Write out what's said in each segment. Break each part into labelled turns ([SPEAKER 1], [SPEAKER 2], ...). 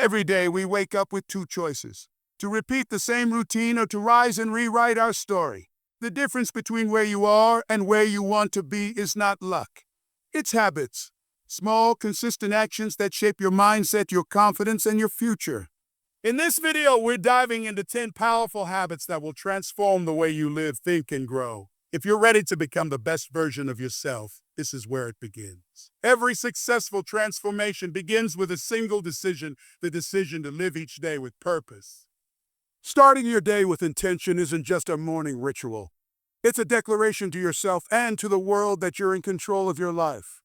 [SPEAKER 1] Every day we wake up with two choices: to repeat the same routine or to rise and rewrite our story. The difference between where you are and where you want to be is not luck. It's habits. Small, consistent actions that shape your mindset, your confidence, and your future. In this video, we're diving into 10 powerful habits that will transform the way you live, think, and grow. If you're ready to become the best version of yourself, this is where it begins. Every successful transformation begins with a single decision, the decision to live each day with purpose. Starting your day with intention isn't just a morning ritual. It's a declaration to yourself and to the world that you're in control of your life.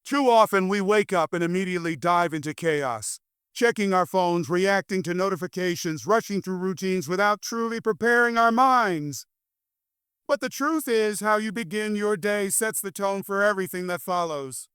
[SPEAKER 1] Too often, we wake up and immediately dive into chaos, checking our phones, reacting to notifications, rushing through routines without truly preparing our minds. But the truth is, how you begin your day sets the tone for everything that follows.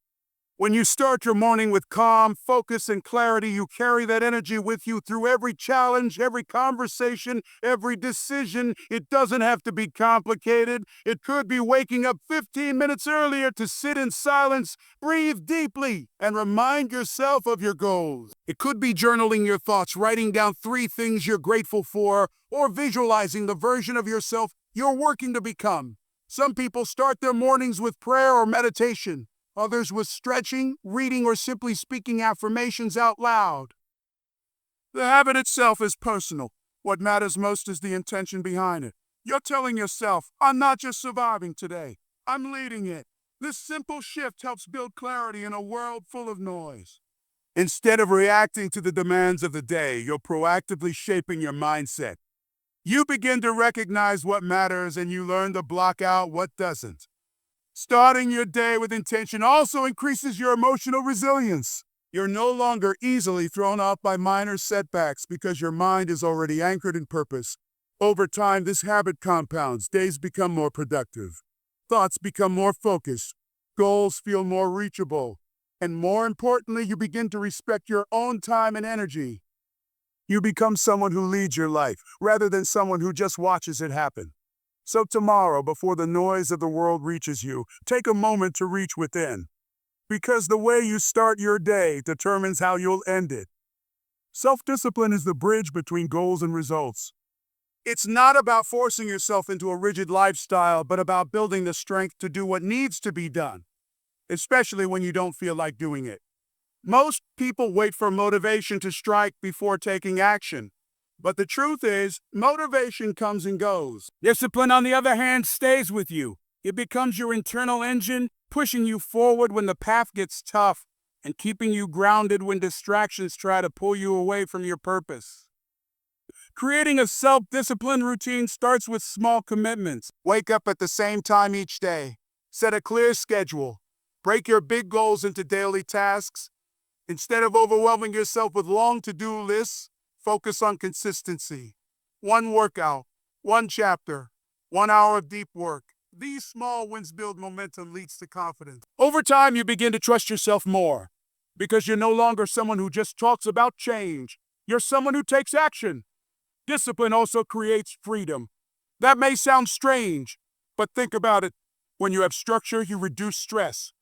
[SPEAKER 1] When you start your morning with calm, focus, and clarity, you carry that energy with you through every challenge, every conversation, every decision. It doesn't have to be complicated. It could be waking up 15 minutes earlier to sit in silence, breathe deeply, and remind yourself of your goals. It could be journaling your thoughts, writing down 3 things you're grateful for, or visualizing the version of yourself you're working to become. Some people start their mornings with prayer or meditation. Others with stretching, reading, or simply speaking affirmations out loud. The habit itself is personal. What matters most is the intention behind it. You're telling yourself, I'm not just surviving today, I'm leading it. This simple shift helps build clarity in a world full of noise. Instead of reacting to the demands of the day, you're proactively shaping your mindset. You begin to recognize what matters and you learn to block out what doesn't. Starting your day with intention also increases your emotional resilience. You're no longer easily thrown off by minor setbacks because your mind is already anchored in purpose. Over time, this habit compounds. Days become more productive. Thoughts become more focused. Goals feel more reachable. And more importantly, you begin to respect your own time and energy. You become someone who leads your life rather than someone who just watches it happen. So tomorrow, before the noise of the world reaches you, take a moment to reach within. Because the way you start your day determines how you'll end it. Self-discipline is the bridge between goals and results. It's not about forcing yourself into a rigid lifestyle, but about building the strength to do what needs to be done, especially when you don't feel like doing it. Most people wait for motivation to strike before taking action. But the truth is, motivation comes and goes. Discipline, on the other hand, stays with you. It becomes your internal engine, pushing you forward when the path gets tough and keeping you grounded when distractions try to pull you away from your purpose. Creating a self-discipline routine starts with small commitments. Wake up at the same time each day. Set a clear schedule. Break your big goals into daily tasks. Instead of overwhelming yourself with long to-do lists, focus on consistency. 1 workout, 1 chapter, 1 hour of deep work. These small wins build momentum, leads to confidence. Over time, you begin to trust yourself more because you're no longer someone who just talks about change. You're someone who takes action. Discipline also creates freedom. That may sound strange, but think about it. When you have structure, you reduce stress.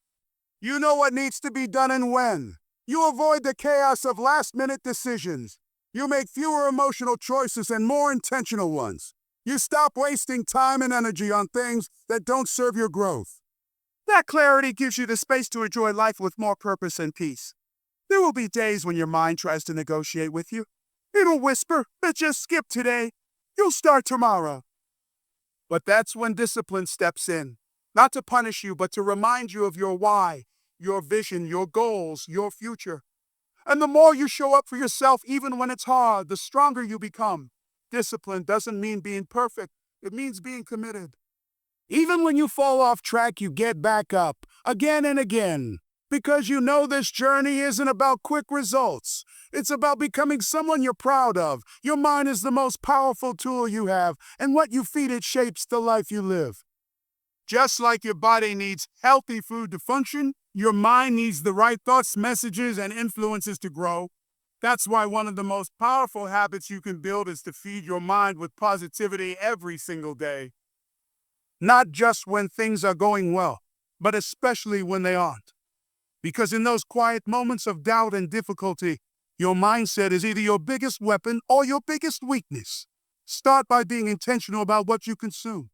[SPEAKER 1] You know what needs to be done and when. You avoid the chaos of last-minute decisions. You make fewer emotional choices and more intentional ones. You stop wasting time and energy on things that don't serve your growth. That clarity gives you the space to enjoy life with more purpose and peace. There will be days when your mind tries to negotiate with you. It'll whisper, "Let's just skip today. You'll start tomorrow." But that's when discipline steps in. Not to punish you, but to remind you of your why, your vision, your goals, your future. And the more you show up for yourself, even when it's hard, the stronger you become. Discipline doesn't mean being perfect. It means being committed. Even when you fall off track, you get back up again and again. Because you know this journey isn't about quick results. It's about becoming someone you're proud of. Your mind is the most powerful tool you have, and what you feed it shapes the life you live. Just like your body needs healthy food to function, your mind needs the right thoughts, messages, and influences to grow. That's why one of the most powerful habits you can build is to feed your mind with positivity every single day. Not just when things are going well, but especially when they aren't. Because in those quiet moments of doubt and difficulty, Your mindset is either your biggest weapon or your biggest weakness. Start by being intentional about what you consume.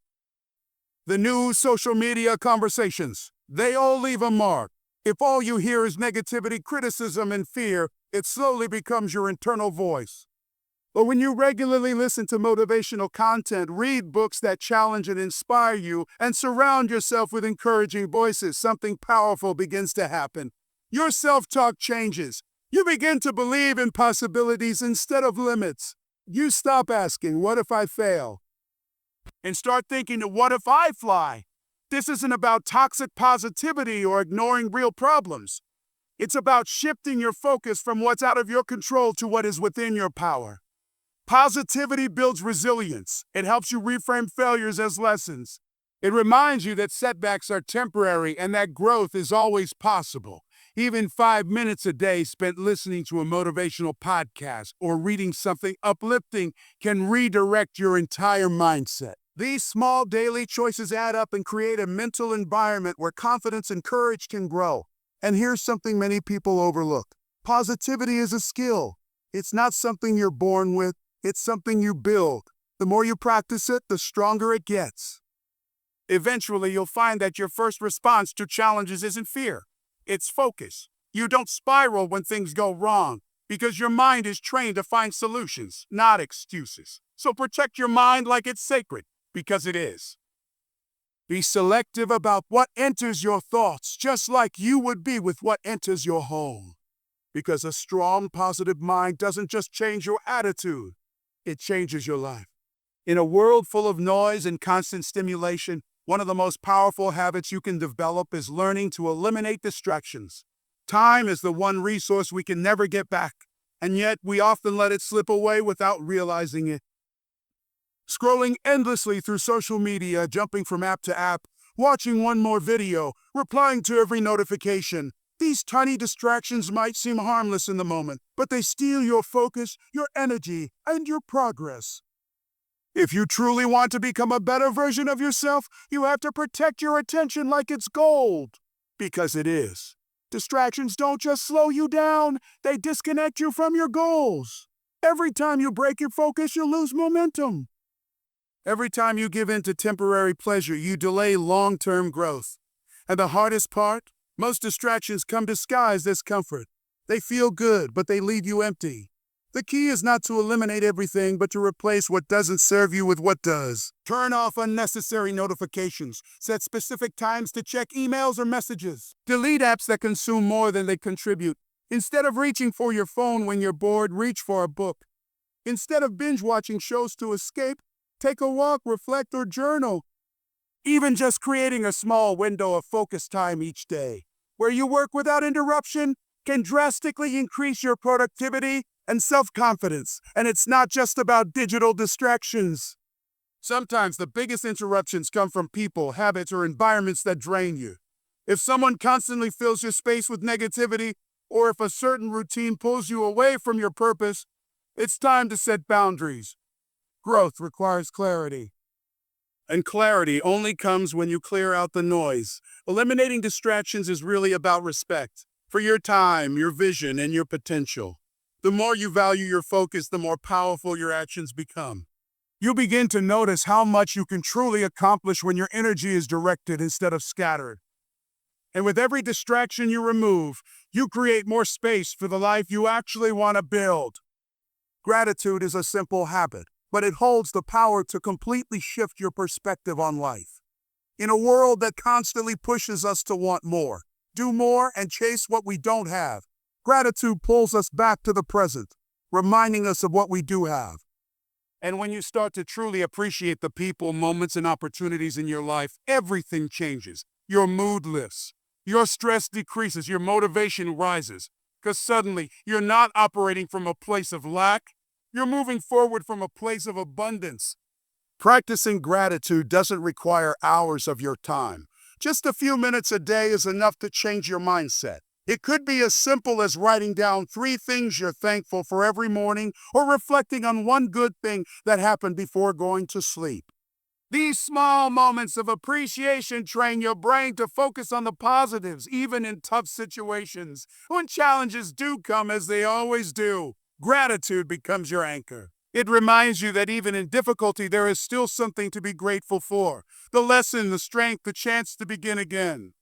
[SPEAKER 1] The news, social media, conversations, they all leave a mark. If all you hear is negativity, criticism, and fear, it slowly becomes your internal voice. But when you regularly listen to motivational content, read books that challenge and inspire you, and surround yourself with encouraging voices, something powerful begins to happen. Your self-talk changes. You begin to believe in possibilities instead of limits. You stop asking, what if I fail? And start thinking, what if I fly? This isn't about toxic positivity or ignoring real problems. It's about shifting your focus from what's out of your control to what is within your power. Positivity builds resilience. It helps you reframe failures as lessons. It reminds you that setbacks are temporary and that growth is always possible. Even 5 minutes a day spent listening to a motivational podcast or reading something uplifting can redirect your entire mindset. These small daily choices add up and create a mental environment where confidence and courage can grow. And here's something many people overlook. Positivity is a skill. It's not something you're born with. It's something you build. The more you practice it, the stronger it gets. Eventually, you'll find that your first response to challenges isn't fear. It's focus. You don't spiral when things go wrong because your mind is trained to find solutions, not excuses. So protect your mind like it's sacred, because it is. Be selective about what enters your thoughts, just like you would be with what enters your home. Because a strong, positive mind doesn't just change your attitude, it changes your life. In a world full of noise and constant stimulation, one of the most powerful habits you can develop is learning to eliminate distractions. Time is the one resource we can never get back, and yet we often let it slip away without realizing it. Scrolling endlessly through social media, jumping from app to app, watching one more video, replying to every notification. These tiny distractions might seem harmless in the moment, but they steal your focus, your energy, and your progress. If you truly want to become a better version of yourself, you have to protect your attention like it's gold. Because it is. Distractions don't just slow you down, they disconnect you from your goals. Every time you break your focus, you lose momentum. Every time you give in to temporary pleasure, you delay long-term growth. And the hardest part? Most distractions come disguised as comfort. They feel good, but they leave you empty. The key is not to eliminate everything, but to replace what doesn't serve you with what does. Turn off unnecessary notifications. Set specific times to check emails or messages. Delete apps that consume more than they contribute. Instead of reaching for your phone when you're bored, reach for a book. Instead of binge-watching shows to escape, take a walk, reflect, or journal. Even just creating a small window of focus time each day, where you work without interruption, can drastically increase your productivity and self-confidence. And it's not just about digital distractions. Sometimes the biggest interruptions come from people, habits, or environments that drain you. If someone constantly fills your space with negativity, or if a certain routine pulls you away from your purpose, it's time to set boundaries. Growth requires clarity. And clarity only comes when you clear out the noise. Eliminating distractions is really about respect for your time, your vision, and your potential. The more you value your focus, the more powerful your actions become. You begin to notice how much you can truly accomplish when your energy is directed instead of scattered. And with every distraction you remove, you create more space for the life you actually want to build. Gratitude is a simple habit, but it holds the power to completely shift your perspective on life. In a world that constantly pushes us to want more, do more, and chase what we don't have, gratitude pulls us back to the present, reminding us of what we do have. And when you start to truly appreciate the people, moments, and opportunities in your life, everything changes. Your mood lifts. Your stress decreases. Your motivation rises. Because suddenly, you're not operating from a place of lack. You're moving forward from a place of abundance. Practicing gratitude doesn't require hours of your time. Just a few minutes a day is enough to change your mindset. It could be as simple as writing down 3 things you're thankful for every morning or reflecting on one good thing that happened before going to sleep. These small moments of appreciation train your brain to focus on the positives, even in tough situations. When challenges do come, as they always do, gratitude becomes your anchor. It reminds you that even in difficulty, there is still something to be grateful for: the lesson, the strength, the chance to begin again.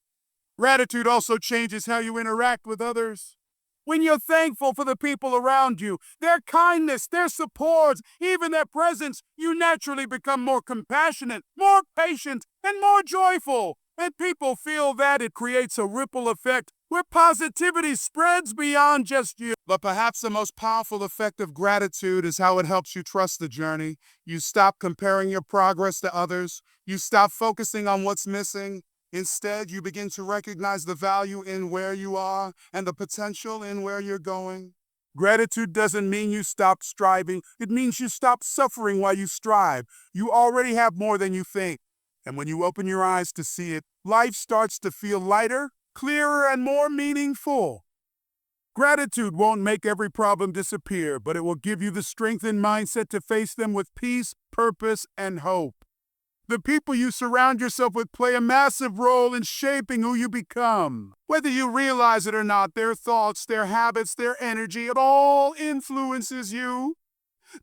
[SPEAKER 1] Gratitude also changes how you interact with others. When you're thankful for the people around you, their kindness, their support, even their presence, you naturally become more compassionate, more patient, and more joyful. And people feel that, it creates a ripple effect where positivity spreads beyond just you. But perhaps the most powerful effect of gratitude is how it helps you trust the journey. You stop comparing your progress to others. You stop focusing on what's missing. Instead, you begin to recognize the value in where you are and the potential in where you're going. Gratitude doesn't mean you stop striving. It means you stop suffering while you strive. You already have more than you think. And when you open your eyes to see it, life starts to feel lighter, clearer, and more meaningful. Gratitude won't make every problem disappear, but it will give you the strength and mindset to face them with peace, purpose, and hope. The people you surround yourself with play a massive role in shaping who you become. Whether you realize it or not, their thoughts, their habits, their energy, it all influences you.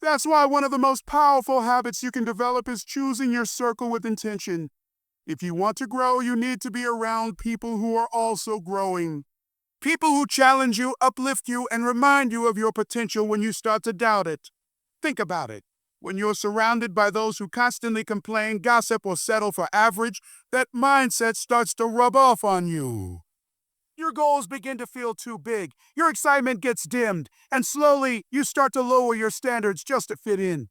[SPEAKER 1] That's why one of the most powerful habits you can develop is choosing your circle with intention. If you want to grow, you need to be around people who are also growing. People who challenge you, uplift you, and remind you of your potential when you start to doubt it. Think about it. When you're surrounded by those who constantly complain, gossip, or settle for average, that mindset starts to rub off on you. Your goals begin to feel too big, your excitement gets dimmed, and slowly you start to lower your standards just to fit in.